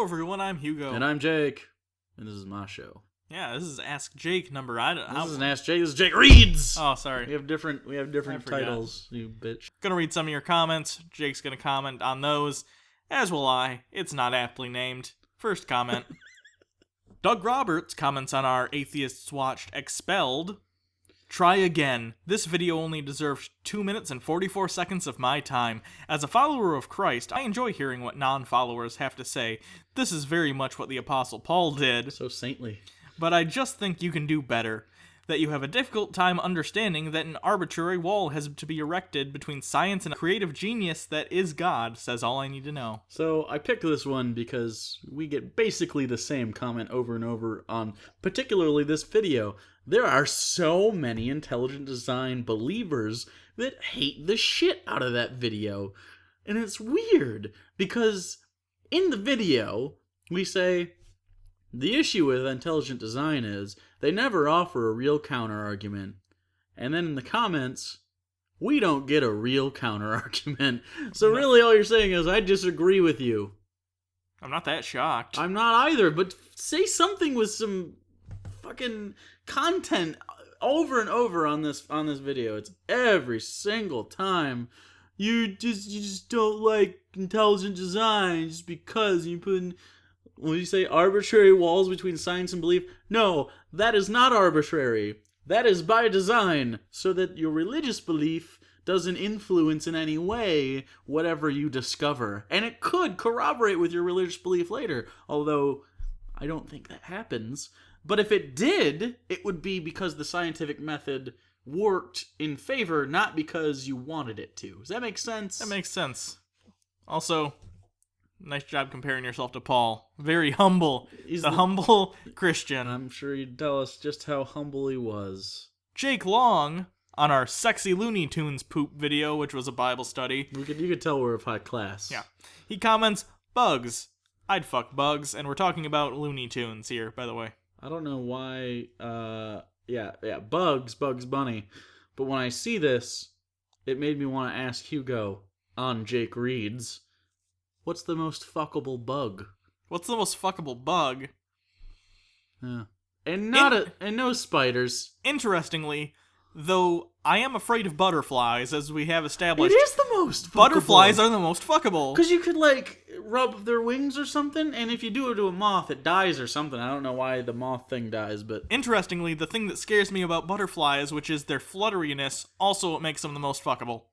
Hello everyone, I'm Hugo. And I'm Jake. And this is my show. Yeah, this is Ask Jake number. This isn't Ask Jake, this is Jake Reads! Oh, sorry. We have different titles, you bitch. Gonna read some of your comments. Jake's gonna comment on those, as will I. It's not aptly named. First comment. Doug Roberts comments on our Atheists Watched Expelled. Try again. This video only deserves 2 minutes and 44 seconds of my time. As a follower of Christ, I enjoy hearing what non-followers have to say. This is very much what the Apostle Paul did. So saintly. But I just think you can do better. That you have a difficult time understanding that an arbitrary wall has to be erected between science and a creative genius that is God, says all I need to know. So I picked this one because we get basically the same comment over and over on particularly this video. There are so many intelligent design believers that hate the shit out of that video. And it's weird because in the video we say, the issue with intelligent design is they never offer a real counter-argument. And then in the comments, we don't get a real counter-argument. So really all you're saying is, I disagree with you. I'm not that shocked. I'm not either, but say something with some fucking content over and over on this video. It's every single time. You just don't like intelligent design just because you put in... When you say arbitrary walls between science and belief, no, that is not arbitrary. That is by design, so that your religious belief doesn't influence in any way whatever you discover. And it could corroborate with your religious belief later, although I don't think that happens. But if it did, it would be because the scientific method worked in favor, not because you wanted it to. Does that make sense? That makes sense. Also... nice job comparing yourself to Paul. Very humble. He's the humble Christian. I'm sure you'd tell us just how humble he was. Jake Long, on our Sexy Looney Tunes poop video, which was a Bible study. You could tell we're of high class. Yeah. He comments, bugs. I'd fuck bugs, and we're talking about Looney Tunes here, by the way. I don't know why, Bugs Bunny. But when I see this, it made me want to ask Hugo on Jake Reads, what's the most fuckable bug? What's the most fuckable bug? Yeah. And no spiders. Interestingly, though I am afraid of butterflies, as we have established. It is the most fuckable. Butterflies are the most fuckable. Because you could, rub their wings or something, and if you do it to a moth, it dies or something. I don't know why the moth thing dies, but... Interestingly, the thing that scares me about butterflies, which is their flutteriness, also what makes them the most fuckable.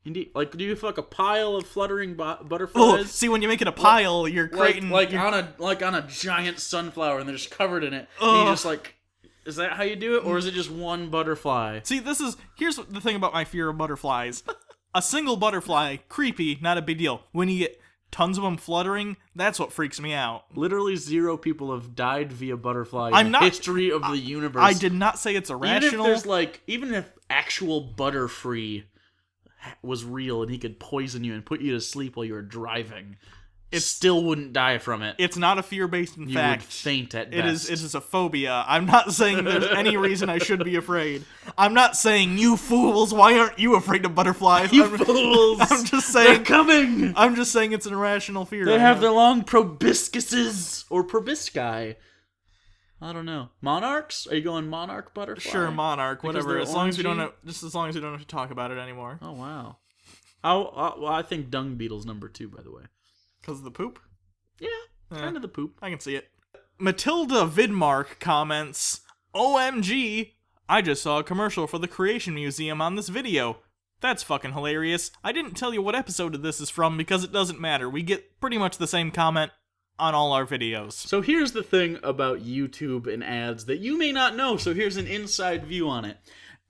Indeed. Do you fuck a pile of fluttering butterflies? Oh, see, when you make it a pile, you're creating... on a giant sunflower, and they're just covered in it. And you just, is that how you do it, or is it just one butterfly? See, here's the thing about my fear of butterflies. A single butterfly, creepy, not a big deal. When you get tons of them fluttering, that's what freaks me out. Literally 0 people have died via butterfly in the history of the universe. I did not say it's irrational. Even if actual Butterfree was real and he could poison you and put you to sleep while you were driving, it still wouldn't die from it. It's not a fear based in fact. You would faint at best. It is a phobia. I'm not saying there's any reason I should be afraid. I'm not saying, you fools, why aren't you afraid of butterflies? Fools! I'm just saying... They're coming! I'm just saying it's an irrational fear. They have their long proboscises, or probosci. I don't know. Monarchs? Are you going monarch butterfly? Sure, monarch, whatever. As long as we don't have to talk about it anymore. Oh wow. I think dung beetle's number 2, by the way. Because of the poop? Yeah, kind of the poop. I can see it. Matilda Vidmark comments, OMG, I just saw a commercial for the Creation Museum on this video. That's fucking hilarious. I didn't tell you what episode of this is from because it doesn't matter. We get pretty much the same comment on all our videos. So here's the thing about YouTube and ads that you may not know, so here's an inside view on it.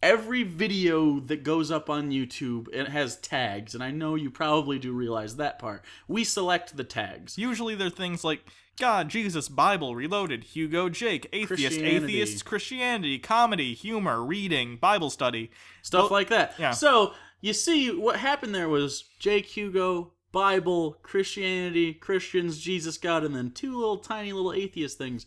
Every video that goes up on YouTube, it has tags, and I know you probably do realize that part. We select the tags. Usually they're things like God, Jesus, Bible, Reloaded, Hugo, Jake, Atheist, Atheists, Christianity, Comedy, Humor, Reading, Bible Study. Stuff like that. Yeah. So, you see, what happened there was Jake, Hugo, Bible, Christianity, Christians, Jesus, God, and then 2 tiny little atheist things.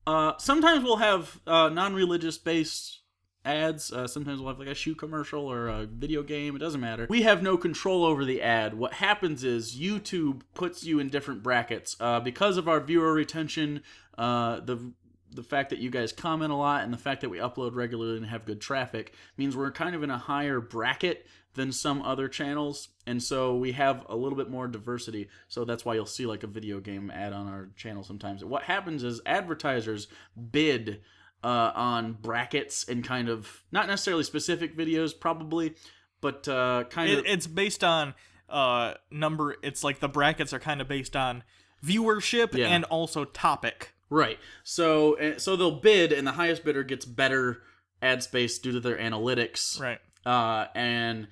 Sometimes we'll have non-religious based ads. Sometimes we'll have like a shoe commercial or a video game. It doesn't matter. We have no control over the ad. What happens is YouTube puts you in different brackets. Because of our viewer retention, the fact that you guys comment a lot and the fact that we upload regularly and have good traffic means we're kind of in a higher bracket than some other channels, and so we have a little bit more diversity. So that's why you'll see like a video game ad on our channel sometimes. What happens is advertisers bid on brackets and kind of not necessarily specific videos probably, but it's based on number. It's like the brackets are kind of based on viewership and also topic. Right. So they'll bid, and the highest bidder gets better ad space due to their analytics. Right. And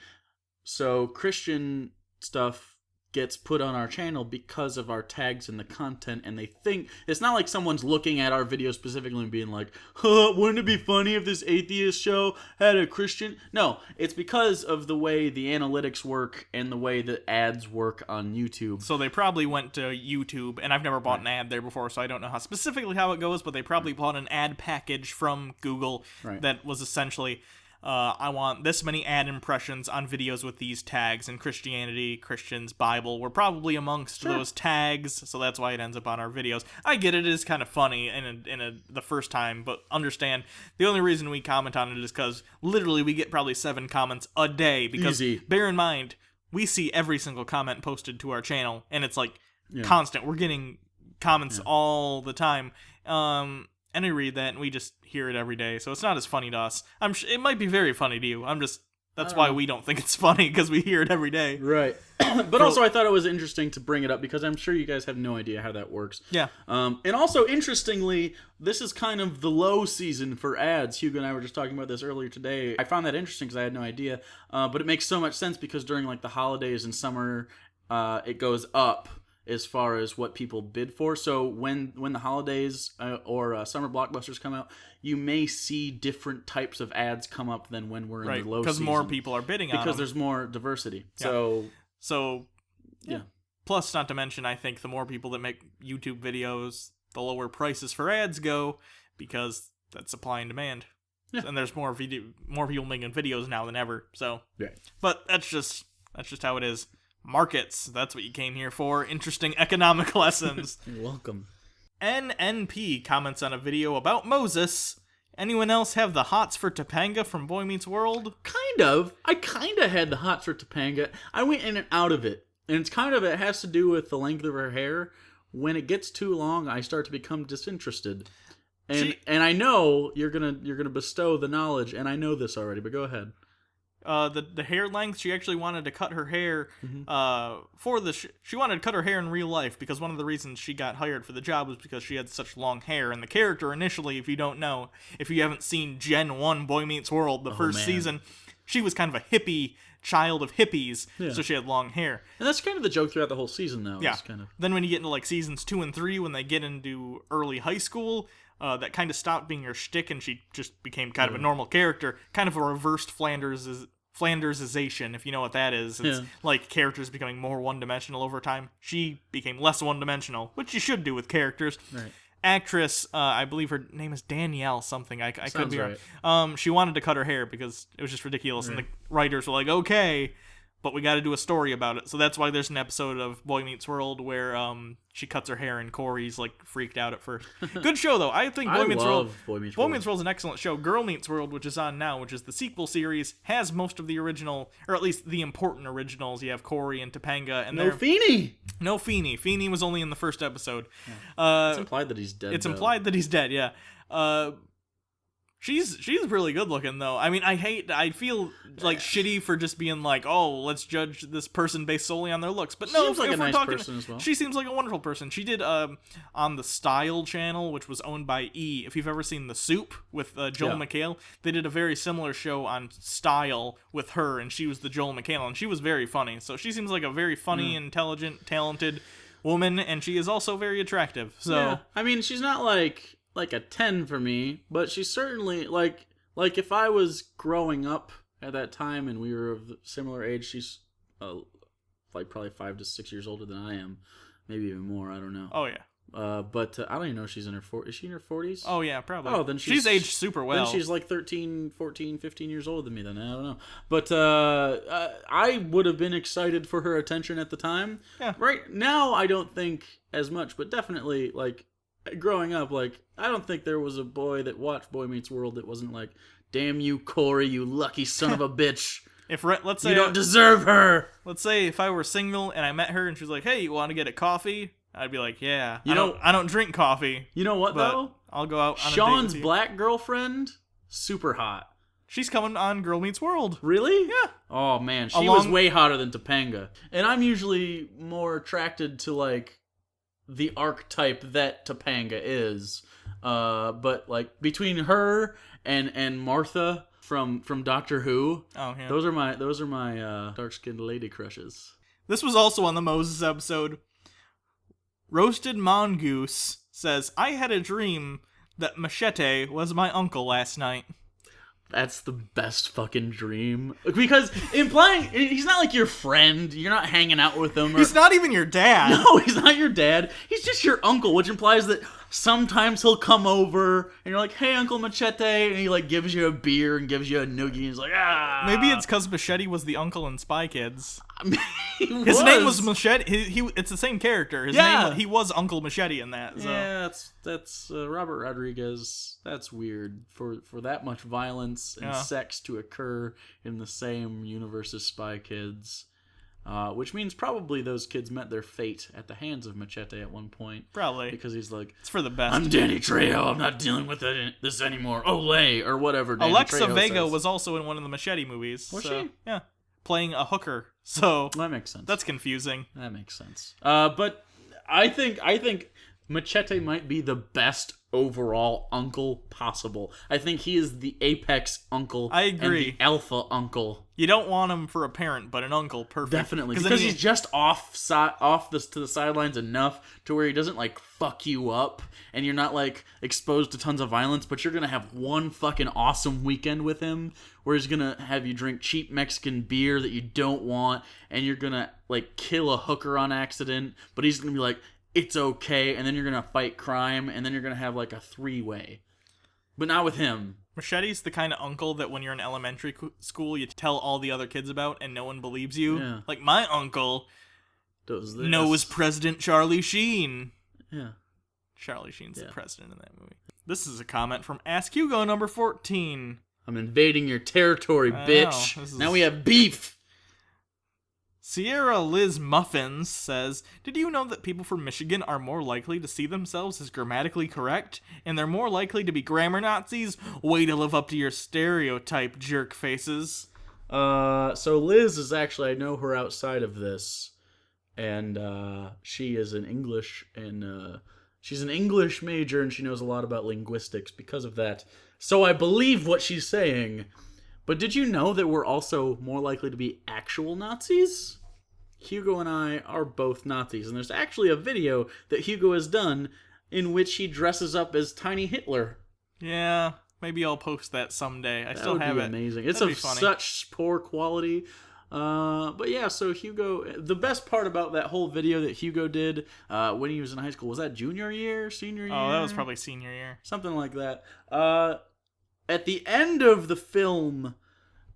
so Christian stuff gets put on our channel because of our tags and the content, and they think it's not like someone's looking at our video specifically and being like, wouldn't it be funny if this atheist show had a Christian? No, it's because of the way the analytics work and the way the ads work on YouTube. So they probably went to YouTube, and I've never bought an ad there before, so I don't know how specifically how it goes, but they probably bought an ad package from Google that was essentially, I want this many ad impressions on videos with these tags, and Christianity, Christians, Bible were probably amongst those tags, so that's why it ends up on our videos. I get it is kind of funny the first time, but understand the only reason we comment on it is because literally we get probably 7 comments a day, because bear in mind, we see every single comment posted to our channel, and it's like constant. We're getting comments all the time. And we read that, and we just hear it every day, so it's not as funny to us. It might be very funny to you. That's why we don't think it's funny, because we hear it every day. Right. But also, I thought it was interesting to bring it up, because I'm sure you guys have no idea how that works. Yeah. And also, interestingly, this is kind of the low season for ads. Hugo and I were just talking about this earlier today. I found that interesting, because I had no idea. But it makes so much sense, because during like the holidays and summer, it goes up as far as what people bid for. So when the holidays or summer blockbusters come out, you may see different types of ads come up than when we're in the low season. Because more people are bidding on them. Because there's more diversity. Yeah. So, plus, not to mention, I think the more people that make YouTube videos, the lower prices for ads go, because that's supply and demand. Yeah. And there's more people making videos now than ever. So, but that's just how it is. Markets, that's what you came here for. Interesting economic lessons. You're welcome. NNP comments on a video about Moses. Anyone else have the hots for Topanga from Boy Meets World? Kind of. I kind of had the hots for Topanga. I went in and out of it. And it has to do with the length of her hair. When it gets too long, I start to become disinterested. And I know you're gonna bestow the knowledge, and I know this already, but go ahead. The hair length, she actually wanted to cut her hair she wanted to cut her hair in real life, because one of the reasons she got hired for the job was because she had such long hair. And the character initially, if you don't know, if you haven't seen Gen 1 Boy Meets World, the first season, she was kind of a hippie child of hippies, so she had long hair. And that's kind of the joke throughout the whole season, though. Yeah. Then when you get into like seasons 2 and 3, when they get into early high school, that kind of stopped being her shtick, and she just became kind of a normal character, kind of a reversed Flandersization, if you know what that is. It's like characters becoming more one-dimensional over time. She became less one-dimensional, which you should do with characters. Right. Actress, I believe her name is Danielle something. I could be wrong. She wanted to cut her hair because it was just ridiculous, and the writers were like, okay, but we got to do a story about it. So that's why there's an episode of Boy Meets World where she cuts her hair and Corey's like freaked out at first. Good show though. I think Boy Meets World is an excellent show. Girl Meets World, which is on now, which is the sequel series, has most of the original, or at least the important originals. You have Corey and Topanga, and No Feeney. Feeney was only in the first episode. Yeah. It's implied that he's dead. Implied that he's dead. Yeah. She's really good looking though. I mean, I feel like shitty for just being like, oh, let's judge this person based solely on their looks. But no, seems like a nice person as well. She seems like a wonderful person. She did on the Style channel, which was owned by E. If you've ever seen The Soup with Joel McHale, they did a very similar show on Style with her, and she was the Joel McHale, and she was very funny. So she seems like a very funny, intelligent, talented woman, and she is also very attractive. So I mean, she's not like a 10 for me, but she's certainly like if I was growing up at that time and we were of similar age, she's like probably 5 to 6 years older than I am, maybe even more. I don't know. Oh yeah. But I don't even know if she's in her 40s. Is she in her 40s? Oh, yeah, probably. Oh, then she's aged super well. Then she's like 13, 14, 15 years older than me then. I don't know. But I would have been excited for her attention at the time. Yeah. Right now, I don't think as much, but definitely, like, growing up, like, I don't think there was a boy that watched Boy Meets World that wasn't like, damn you, Corey, you lucky son of a bitch. Let's say you don't deserve her. Let's say if I were single and I met her and she's like, "Hey, you want to get a coffee?" I'd be like, "Yeah." I don't drink coffee. You know what though? I'll go out on Sean's a date with black girlfriend, super hot. She's coming on Girl Meets World. Really? Yeah. Oh man, she was way hotter than Topanga. And I'm usually more attracted to like the archetype that Topanga is. But like between her and Martha from Doctor Who. Oh yeah. Those are my dark-skinned lady crushes. This was also on the Moses episode. Roasted Mongoose says, "I had a dream that Machete was my uncle last night." That's the best fucking dream. Because implying he's not like your friend. You're not hanging out with him. He's not even your dad. No, he's not your dad. He's just your uncle, which implies that sometimes he'll come over and you're like, "Hey, Uncle Machete," and he like gives you a beer and gives you a noogie. And he's like, "Ah." Maybe it's because Machete was the uncle in Spy Kids. His name was Machete. It's the same character. His name. He was Uncle Machete in that. So. Yeah, that's Robert Rodriguez. That's weird for that much violence and sex to occur in the same universe as Spy Kids. Which means probably those kids met their fate at the hands of Machete at one point. Probably. Because he's like, it's for the best. "I'm Danny Trejo. I'm not dealing with this anymore. Olay," or whatever Danny Alexa Trejo Vega says. was also in one of the Machete movies. Was she? Yeah. Playing a hooker. So that makes sense. That's confusing. That makes sense. But I think Machete might be the best overall uncle possible. I think he is the apex uncle. I agree. And the alpha uncle. You don't want him for a parent, but an uncle, perfect. Definitely, because he's just off to the sidelines enough to where he doesn't like fuck you up, and you're not like exposed to tons of violence. But you're gonna have one fucking awesome weekend with him, where he's gonna have you drink cheap Mexican beer that you don't want, and you're gonna like kill a hooker on accident. But he's gonna be like, "It's okay," and then you're gonna fight crime, and then you're gonna have like a 3-way. But not with him. Machete's the kind of uncle that when you're in elementary school, you tell all the other kids about and no one believes you. Yeah. Like, my uncle does this. knows President Charlie Sheen. Yeah. Charlie Sheen's the president in that movie. This is a comment from Ask Hugo number 14. "I'm invading your territory, bitch. Now we have beef." Sierra Liz Muffins says, "Did you know that people from Michigan are more likely to see themselves as grammatically correct? And they're more likely to be grammar Nazis? Way to live up to your stereotype, jerk faces." So Liz is actually, I know her outside of this. And she is an English, and she's an English major, and she knows a lot about linguistics because of that. So I believe what she's saying. But did you know that we're also more likely to be actual Nazis? Hugo and I are both Nazis, and there's actually a video that Hugo has done in which he dresses up as Tiny Hitler. Yeah, maybe I'll post that someday. I still have it. That would be amazing. It's of such poor quality. But yeah, so Hugo, the best part about that whole video that Hugo did when he was in high school, was that junior year, senior year? Oh, that was probably senior year. Something like that. At the end of the film,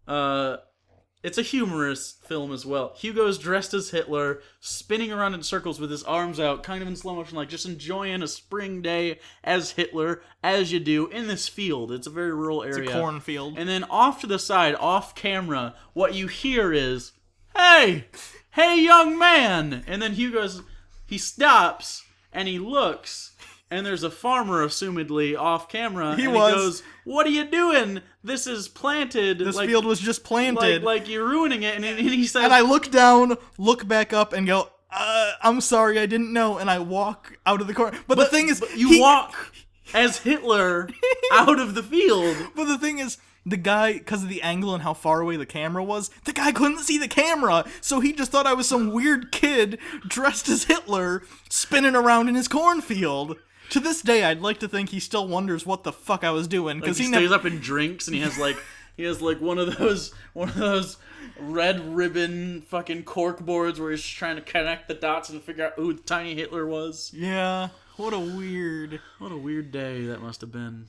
it's a humorous film as well. Hugo's dressed as Hitler, spinning around in circles with his arms out, kind of in slow motion, like just enjoying a spring day as Hitler, as you do, in this field. It's a very rural area. It's a cornfield. And then off to the side, off camera, what you hear is, "Hey! Hey, young man!" And then he stops, and he looks, and there's a farmer, assumedly, off camera. He goes, "What are you doing? This is planted. This field was just planted. Like you're ruining it." And he says... And I look down, look back up, and go, "I'm sorry, I didn't know." And I walk out of the corner. But the thing is... You walk as Hitler out of the field. But the thing is, the guy, because of the angle and how far away the camera was, the guy couldn't see the camera. So he just thought I was some weird kid dressed as Hitler spinning around in his cornfield. To this day, I'd like to think he still wonders what the fuck I was doing, because he stays up and drinks, and he has like one of those red ribbon fucking cork boards where he's trying to connect the dots and figure out who Tiny Hitler was. Yeah. What a weird day that must have been.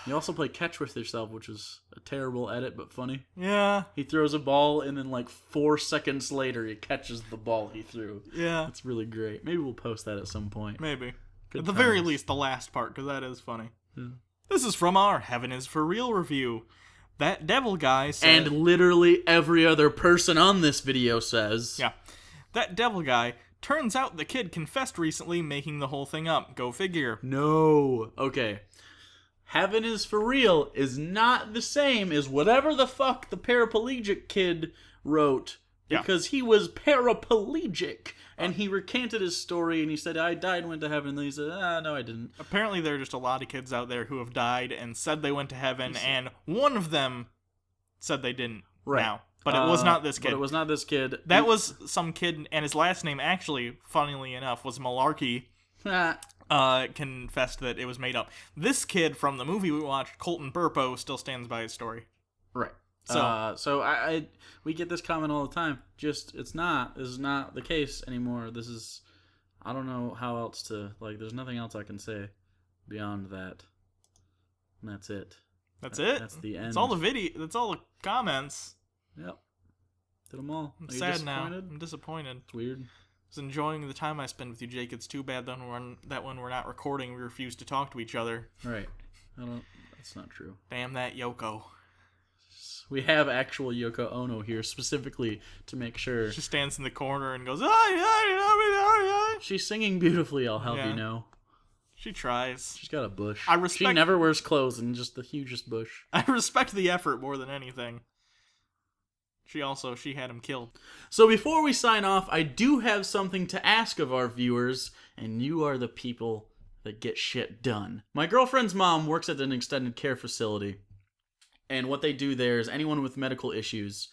You also play Catch with Yourself, which is a terrible edit, but funny. Yeah. He throws a ball, and then 4 seconds later, he catches the ball he threw. Yeah. It's really great. Maybe we'll post that at some point. Maybe. Good at the times. very least, the last part, because that is funny. Yeah. This is from our Heaven is for Real review. That devil guy said... And literally every other person on this video says... Yeah. That devil guy... Turns out the kid confessed recently, making the whole thing up. Go figure. No. Okay. Heaven is for real is not the same as whatever the fuck the paraplegic kid wrote. Because he was paraplegic. And he recanted his story and he said, I died and went to heaven. And then he said, no, I didn't. Apparently there are just a lot of kids out there who have died and said they went to heaven. And one of them said they didn't. Right. Now. But it was not this kid. But it was not this kid. That was some kid, and his last name, actually, funnily enough, was Malarkey. Confessed that it was made up. This kid from the movie we watched, Colton Burpo, still stands by his story. Right. So we get this comment all the time. This is not the case anymore. This is, I don't know how else to, there's nothing else I can say beyond that. And that's it. That's it? That's the end. That's all the video. That's all the comments. Yep. Did them all. I'm sad now. I'm disappointed. It's weird. I was enjoying the time I spent with you, Jake. It's too bad that when we're not recording, we refuse to talk to each other. Right. That's not true. Damn that Yoko. We have actual Yoko Ono here specifically to make sure. She stands in the corner and goes, "Ay." She's singing beautifully, I'll help you know. She tries. She's got a bush. She never wears clothes and just the hugest bush. I respect the effort more than anything. She had him killed. So before we sign off, I do have something to ask of our viewers, and you are the people that get shit done. My girlfriend's mom works at an extended care facility, and what they do there is anyone with medical issues,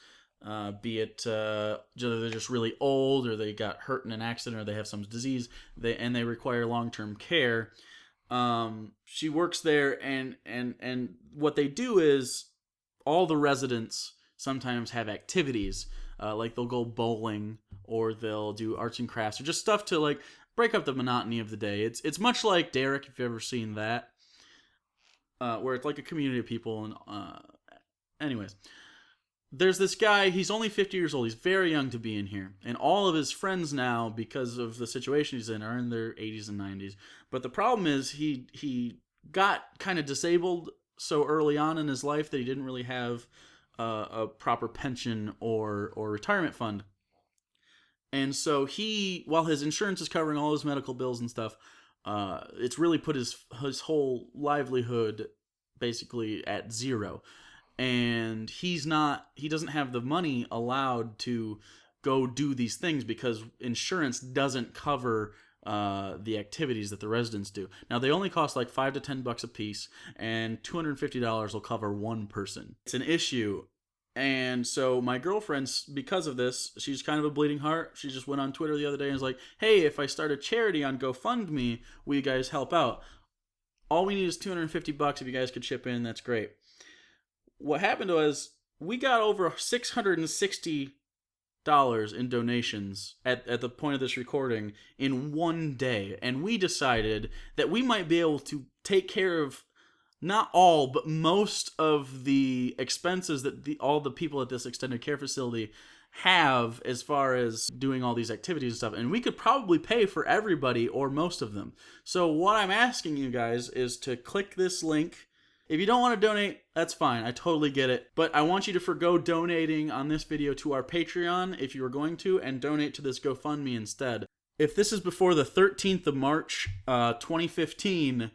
be it they're just really old, or they got hurt in an accident, or they have some disease, they require long-term care. She works there, and what they do is all the residents sometimes have activities, like they'll go bowling, or they'll do arts and crafts, or just stuff to break up the monotony of the day. It's much like Derek, if you've ever seen that, where it's like a community of people. And anyways, there's this guy. He's only 50 years old. He's very young to be in here, and all of his friends now, because of the situation he's in, are in their 80s and 90s. But the problem is he got kind of disabled so early on in his life that he didn't really have a proper pension or retirement fund. And so while his insurance is covering all his medical bills and stuff, it's really put his whole livelihood basically at zero. And he doesn't have the money allowed to go do these things because insurance doesn't cover the activities that the residents do. Now, they only cost $5 to $10 a piece, and $250 will cover one person. It's an issue. And so my girlfriend, because of this, she's kind of a bleeding heart. She just went on Twitter the other day and was like, hey, if I start a charity on GoFundMe, will you guys help out? All we need is $250. If you guys could chip in, that's great. What happened was we got over $660 in donations at the point of this recording in one day. And we decided that we might be able to take care of not all, but most of the expenses that all the people at this extended care facility have as far as doing all these activities and stuff. And we could probably pay for everybody or most of them. So what I'm asking you guys is to click this link. If you don't want to donate, that's fine. I totally get it. But I want you to forgo donating on this video to our Patreon if you are going to, and donate to this GoFundMe instead. If this is before the 13th of March, 2015,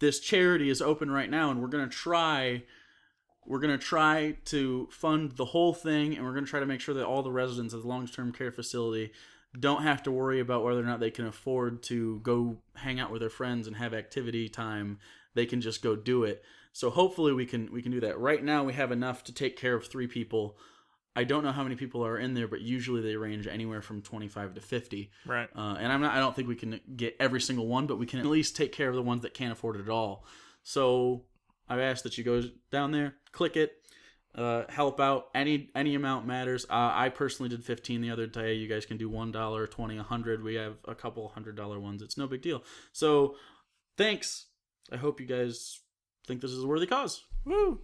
this charity is open right now, and we're going to try to fund the whole thing, and we're going to try to make sure that all the residents of the long-term care facility don't have to worry about whether or not they can afford to go hang out with their friends and have activity time. They can just go do it. So hopefully we can do that. Right now we have enough to take care of 3 people. I don't know how many people are in there, but usually they range anywhere from 25 to 50. Right. And I don't think we can get every single one, but we can at least take care of the ones that can't afford it at all. So I've asked that you go down there, click it. help out. Any amount matters. I personally did 15 the other day. You guys can do $1, 20, 100. We have a couple $100 ones. It's no big deal. So thanks. I hope you guys think this is a worthy cause. Woo!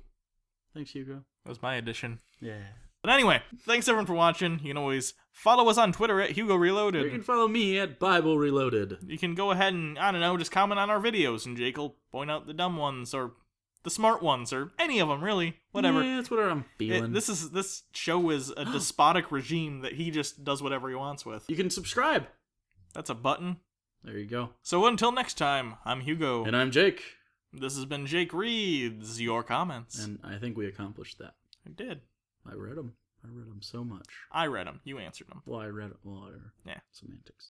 Thanks, Hugo. That was my addition. Yeah. But anyway, thanks everyone for watching. You can always follow us on Twitter at Hugo Reloaded. You can follow me at Bible Reloaded. You can go ahead and, I don't know, just comment on our videos, and Jake will point out the dumb ones, or the smart ones, or any of them, really. Whatever. Yeah, that's what I'm feeling. This show is a despotic regime that he just does whatever he wants with. You can subscribe. That's a button. There you go. So until next time, I'm Hugo. And I'm Jake. This has been Jake Reads Your Comments. And I think we accomplished that. I did. I read them so much. I read them. You answered them. Well, I read it. Well, yeah. Semantics.